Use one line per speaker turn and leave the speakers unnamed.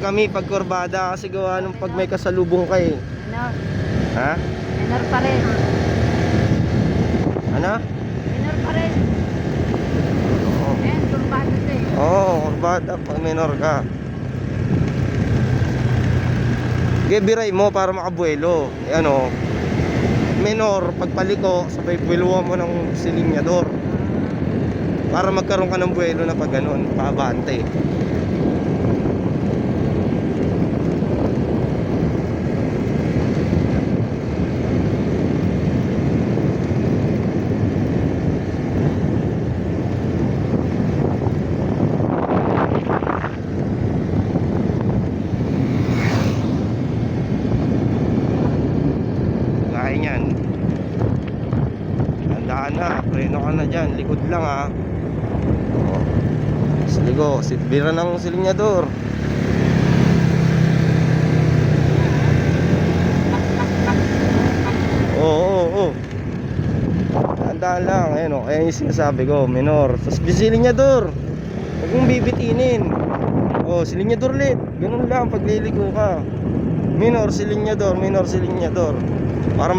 kami pag kurbada kasi gawa nung pag may kasalubong ka eh.
Minor.
Ha?
Minor pa rin.
Ano?
Minor pa rin.
Oo.
Ayan, kurbada to eh.
Oo, kurbada pag minor ka. Biray mo para makabuelo. Eh ano, minor, pagpaliko, sabay bueluhan mo ng silinyador. Para magkaroon ka ng buelo na pag ganun, paabante. Kaya yan. Tandaan na, preno ka na dyan, likod lang ha. Oo. Siligo, bira ng silinyador. Oo. Tandaan lang, ayun o. Ayan yung sinasabi ko, minor. Tapos silinyador, huwag mong bibitinin. O, silinyador ulit. Ganun lang, pagliligo ka. Minor, silinyador. Para